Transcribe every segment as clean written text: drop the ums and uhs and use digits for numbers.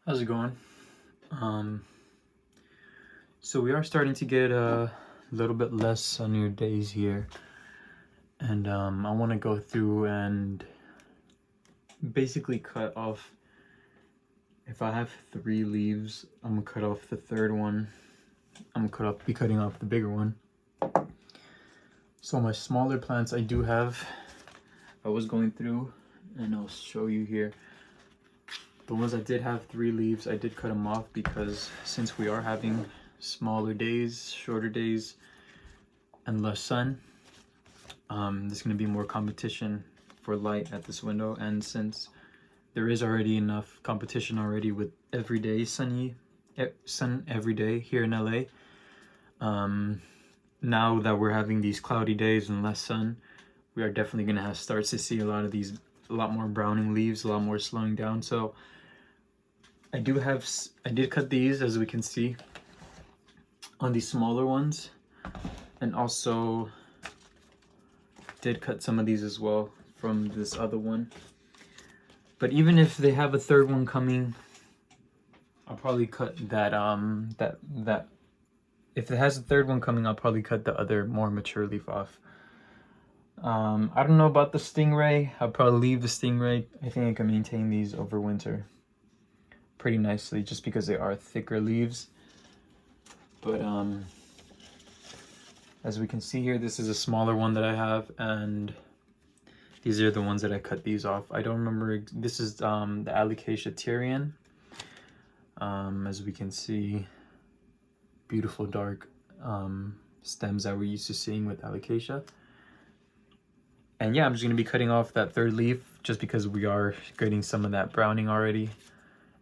How's it going? So we are starting to get a little bit less sunnier days here, and I want to go through and basically cut off. If I have 3 leaves, I'm gonna cut off the third one. I'm gonna be cutting off the bigger one. So my smaller plants I do have, I was going through, and I'll show you here. The ones that did have 3 leaves, I did cut them off because since we are having smaller days, shorter days, and less sun, there's going to be more competition for light at this window. And since there is already enough competition already with everyday sun every day here in LA, now that we're having these cloudy days and less sun, we are definitely going to start to see a lot more browning leaves, a lot more slowing down. So I did cut these, as we can see, on these smaller ones, and also did cut some of these as well from this other one. But even if they have a third one coming, I'll probably cut that if it has a third one coming, I'll probably cut the other more mature leaf off. I don't know about the stingray. I'll probably leave the stingray. I think I can maintain these over winter pretty nicely just because they are thicker leaves. But as we can see here, this is a smaller one that I have, and these are the ones that I cut these off. I don't remember. This is the Alocasia Tyrian. As we can see, beautiful dark stems that we're used to seeing with Alocasia. And yeah, I'm just going to be cutting off that third leaf just because we are getting some of that browning already.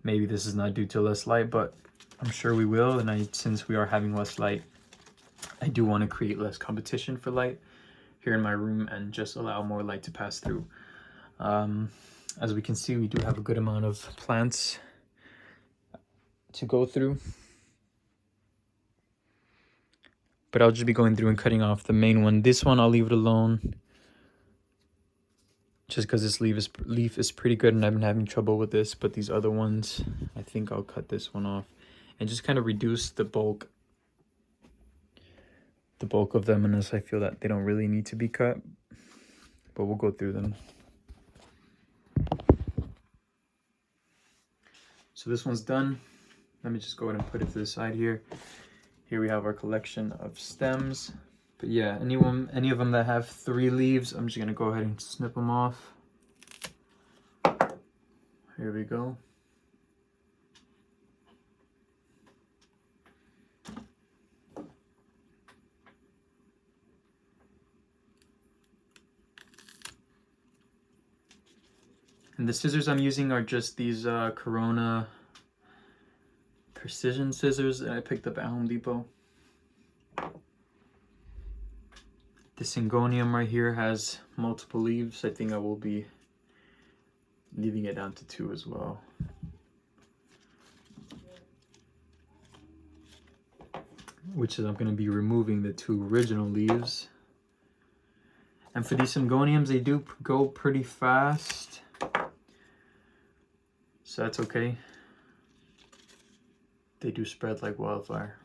Maybe this is not due to less light, but I'm sure we will. And since we are having less light, I do want to create less competition for light here in my room and just allow more light to pass through. As we can see, we do have a good amount of plants to go through. But I'll just be going through and cutting off the main one. This one, I'll leave it alone, just because this leaf is pretty good and I've been having trouble with this. But these other ones, I think I'll cut this one off and just kind of reduce the bulk of them, unless I feel that they don't really need to be cut. But we'll go through them. So this one's done. Let me just go ahead and put it to the side here. Here we have our collection of stems. But yeah, any of them that have 3 leaves, I'm just gonna go ahead and snip them off. Here we go. And the scissors I'm using are just these Corona precision scissors that I picked up at Home Depot. The Syngonium right here has multiple leaves. I think I will be leaving it down to 2 as well. Which is, I'm going to be removing the 2 original leaves. And for these Syngoniums, they do go pretty fast, so that's okay. They do spread like wildfire,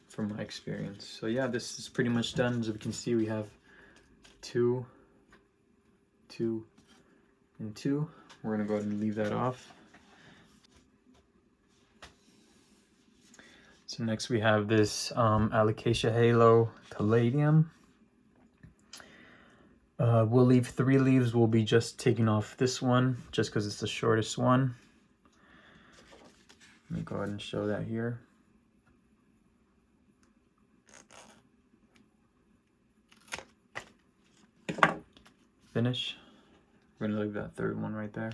from my experience. So yeah, this is pretty much done. As we can see, we have 2, 2, and 2. We're gonna go ahead and leave that off. So next we have this Alocasia Halo Palladium. We'll leave 3 leaves. We'll be just taking off this one just because it's the shortest one. Let me go ahead and show that here. Finish. We're gonna leave that 3rd one right there.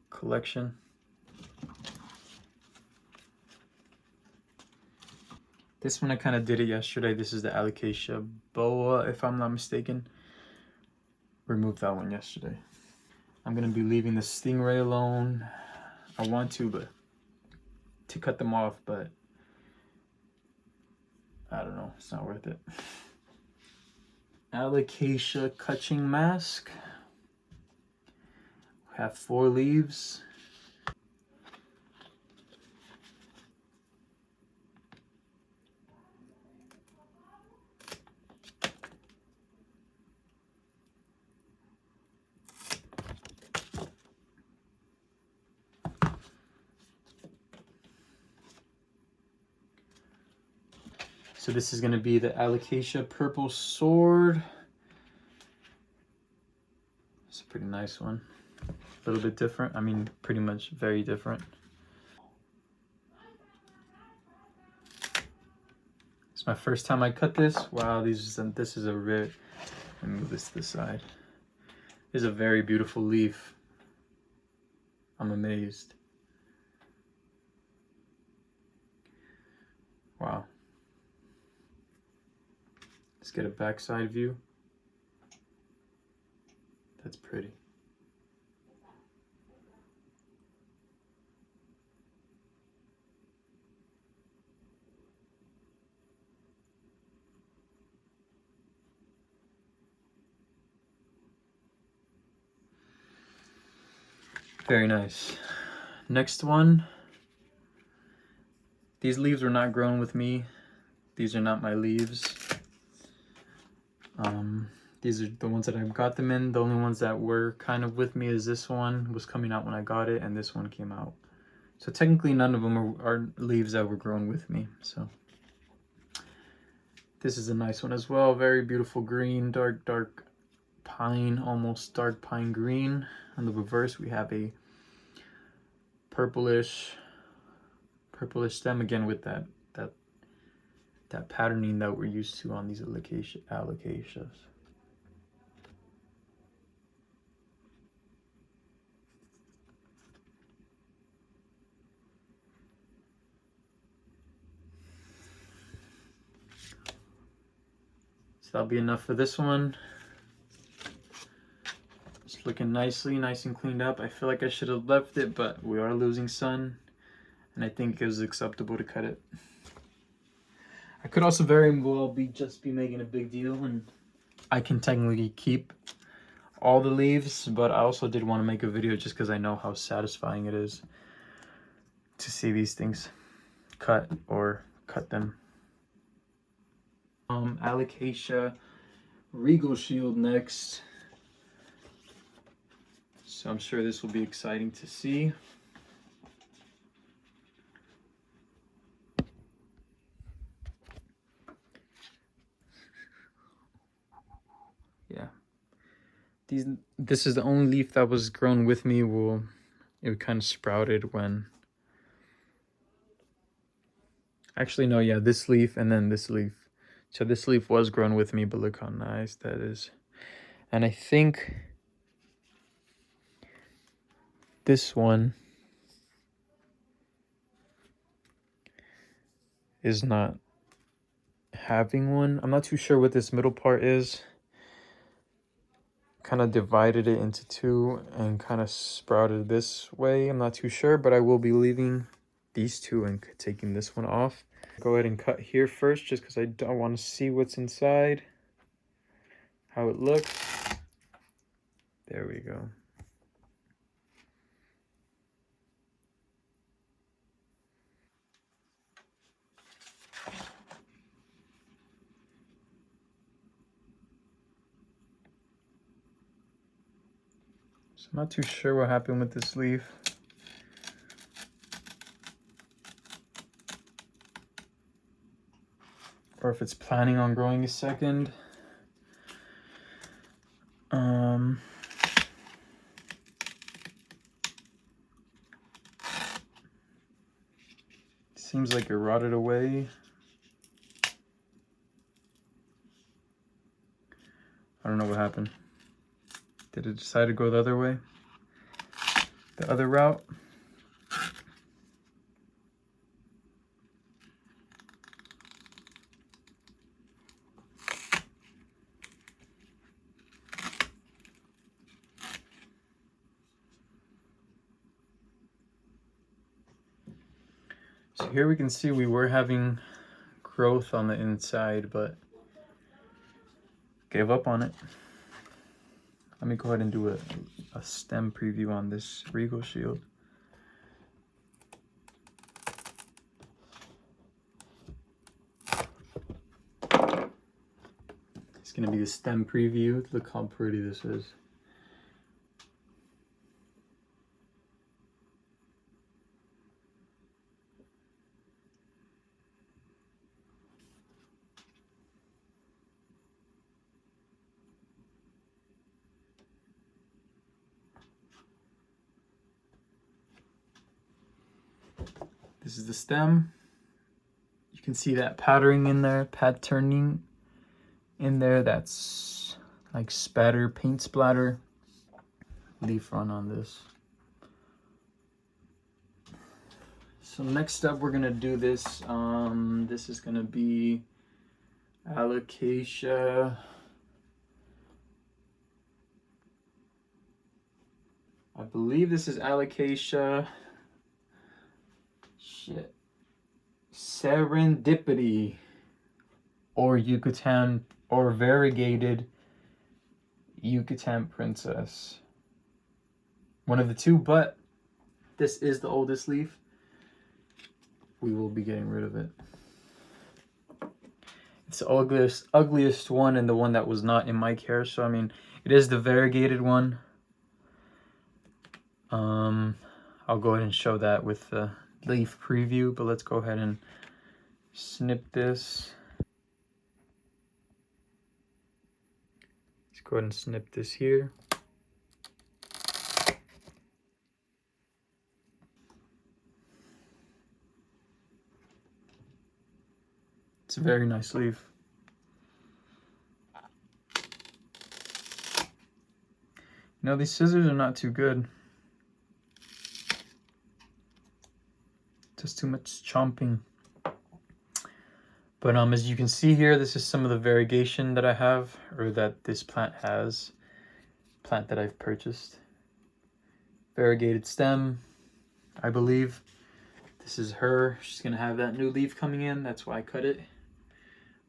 Collection. This one I kind of did it yesterday. This is the Alocasia Boa, if I'm not mistaken. Removed that one yesterday. I'm gonna be leaving the stingray alone. I want to cut them off, but I don't know, it's not worth it. Alocasia Cutching Mask. We have 4 leaves. So this is going to be the Alocasia purple sword. It's a pretty nice one. A little bit different. I mean, pretty much very different. It's my first time I cut this. Wow, this is a rare. Let me move this to the side. This is a very beautiful leaf. I'm amazed. Wow. Let's get a backside view. That's pretty. Very nice. Next one. These leaves were not grown with me. These are not my leaves. These are the ones that I got them in. The only ones that were kind of with me is this one was coming out when I got it, and this one came out. So technically none of them are leaves that were grown with me. So this is a nice one as well. Very beautiful green, dark pine, almost dark pine green. On the reverse we have a purplish stem, again with that patterning that we're used to on these alocasias. So that'll be enough for this one. It's looking nice and cleaned up. I feel like I should have left it, but we are losing sun, and I think it was acceptable to cut it. I could also very well be making a big deal, and I can technically keep all the leaves, but I also did want to make a video just because I know how satisfying it is to see these things cut or cut them. Alocasia regal shield next. So I'm sure this will be exciting to see. Yeah. This is the only leaf that was grown with me. It kind of sprouted when... Actually, no, yeah, this leaf and then this leaf. So this leaf was grown with me, but look how nice that is. And I think this one is not having one. I'm not too sure what this middle part is. Kind of divided it into two and kind of sprouted this way. I'm not too sure, but I will be leaving these two and taking this one off. Go ahead and cut here first just because I don't want to see what's inside, how it looks. There we go. So I'm not too sure what happened with this leaf. Or if it's planning on growing a second. Seems like it rotted away. I don't know what happened. Did it decide to go the other way? The other route? So here we can see we were having growth on the inside, but gave up on it. Let me go ahead and do a stem preview on this regal shield. It's gonna be the stem preview. Look how pretty this is. This is the stem. You can see that patterning in there, that's like paint splatter. Leaf run on this. So next up we're gonna do this. This is gonna be Alocasia. I believe this is Alocasia. Serendipity, or Yucatan, or variegated Yucatan princess. One of the two, but this is the oldest leaf. We will be getting rid of it. It's the ugliest one and the one that was not in my care. So, I mean, it is the variegated one. I'll go ahead and show that with the leaf preview, but let's go ahead and snip this. Let's go ahead and snip this here. It's a very nice leaf. You know, these scissors are not too good. Just too much chomping. But as you can see here, this is some of the variegation that I have, or that this plant has. Plant that I've purchased. Variegated stem, I believe. This is her. She's gonna have that new leaf coming in. That's why I cut it.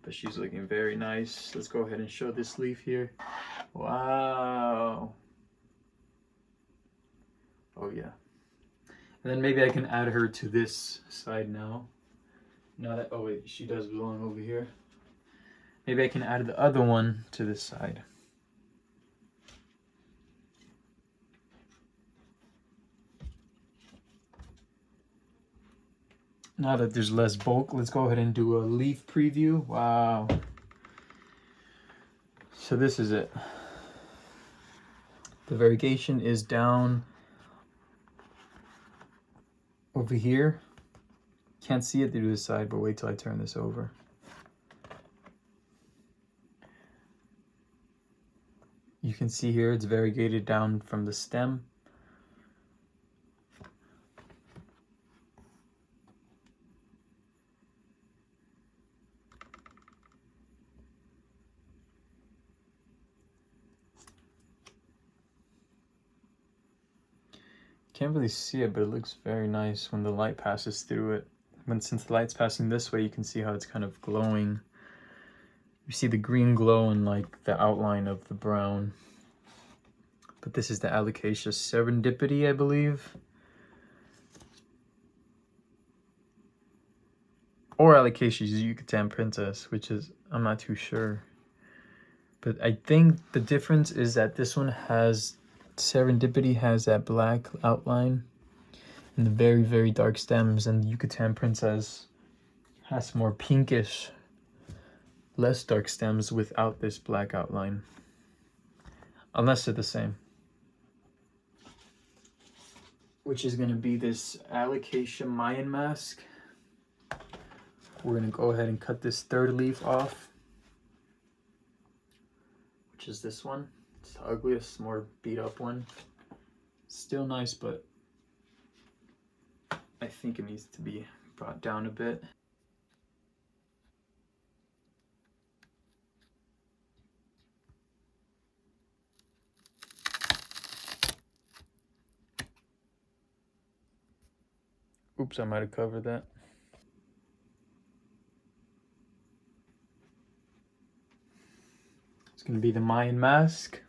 But she's looking very nice. Let's go ahead and show this leaf here. Wow. Oh yeah. And then maybe I can add her to this side now. Now that, oh wait, she does belong over here. Maybe I can add the other one to this side. Now that there's less bulk, let's go ahead and do a leaf preview. Wow. So this is it. The variegation is down over here. Can't see it through this side, but wait till I turn this over. You can see here it's variegated down from the stem. Can't really see it, but it looks very nice when the light passes through it. Since the light's passing this way, you can see how it's kind of glowing. You see the green glow and like the outline of the brown. But this is the Alocasia Serendipity, I believe. Or Alocasia Yucatan Princess, which is, I'm not too sure. But I think the difference is that this one has, Serendipity has that black outline and the very, very dark stems, and the Yucatan Princess has more pinkish, less dark stems without this black outline. Unless they're the same. Which is going to be this Alocasia Mayan mask. We're going to go ahead and cut this third leaf off, which is this one. It's the ugliest, more beat up one. Still nice, but I think it needs to be brought down a bit. Oops, I might have covered that. It's going to be the Mayan mask.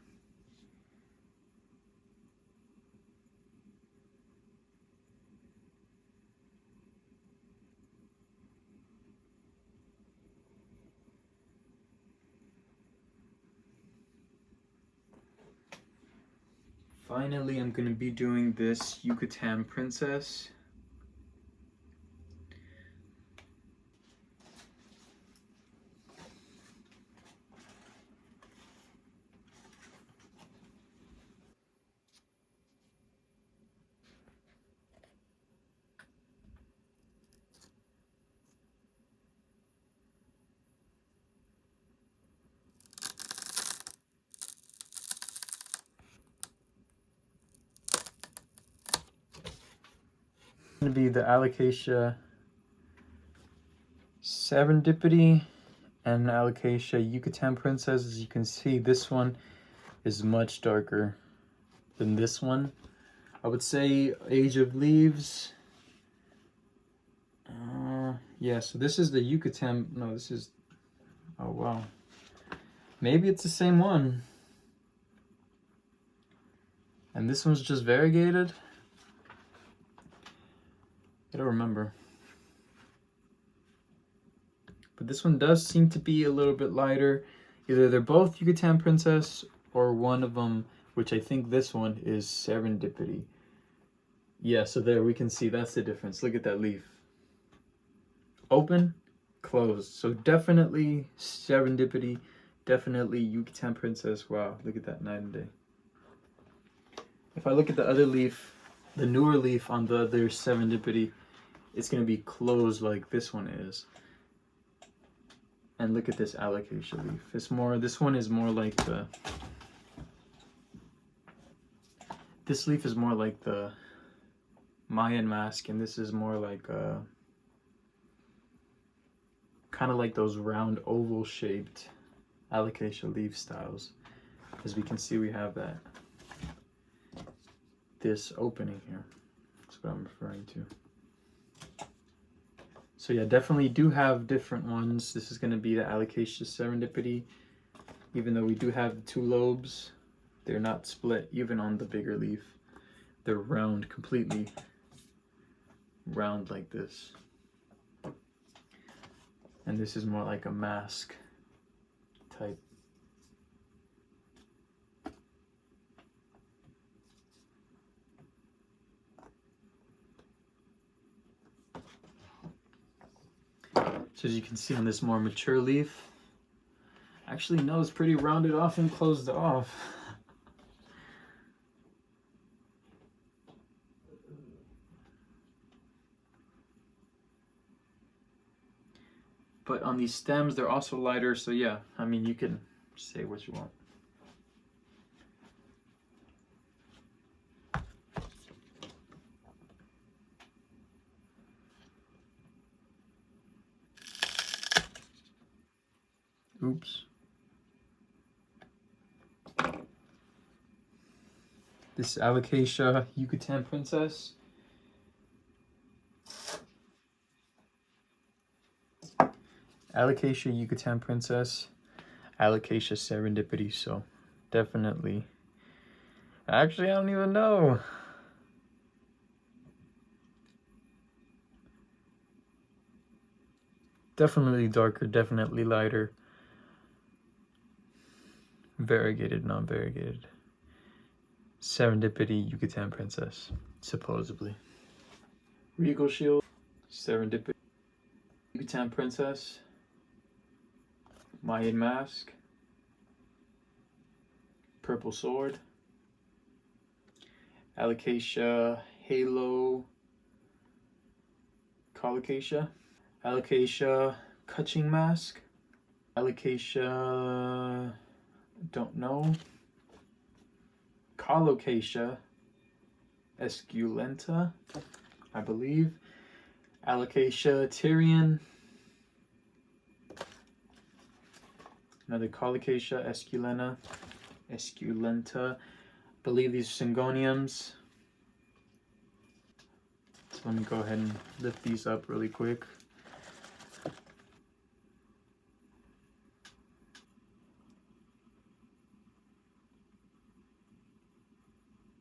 Finally, I'm going to be doing this Yucatan Princess. going to be the Alocasia serendipity and Alocasia Yucatan princess. As you can see, this one is much darker than this one. I would say age of leaves. Yeah, so this is the Yucatan. No, this is. Oh wow. Maybe it's the same one. And this one's just variegated. I don't remember. But this one does seem to be a little bit lighter. Either they're both Yucatan princess or one of them, which I think this one is serendipity. Yeah, so there we can see that's the difference. Look at that leaf. Open, closed. So definitely serendipity, definitely Yucatan princess. Wow, look at that night and day. If I look at the other leaf, the newer leaf on the other serendipity, it's going to be closed like this one is. And look at this Alocasia leaf. It's more, this one is more like the, this leaf is more like the Mayan mask, and this is more like kind of like those round oval shaped Alocasia leaf styles. As we can see, we have that, this opening here. That's what I'm referring to. So yeah, definitely do have different ones. This is going to be the Alocasia serendipity. Even though we do have the two lobes, they're not split even on the bigger leaf. They're round, completely round like this. And this is more like a mask type. So as you can see on this more mature leaf, actually no, it's pretty rounded off and closed off. But on these stems, they're also lighter, so yeah, I mean, you can say what you want. Oops. This Alocasia Yucatan princess. Alocasia Yucatan princess. Alocasia serendipity, so definitely. Actually, I don't even know. Definitely darker, definitely lighter. Variegated, non-variegated. Serendipity Yucatan princess, supposedly. Regal shield, serendipity Yucatan princess. Mayan mask. Purple sword. Alocasia halo. Colocasia. Alocasia cutching mask. Alocasia, don't know. Colocasia esculenta, I believe. Alocasia Tyrian. Another Colocasia esculenta. I believe these are Syngoniums. So let me go ahead and lift these up really quick.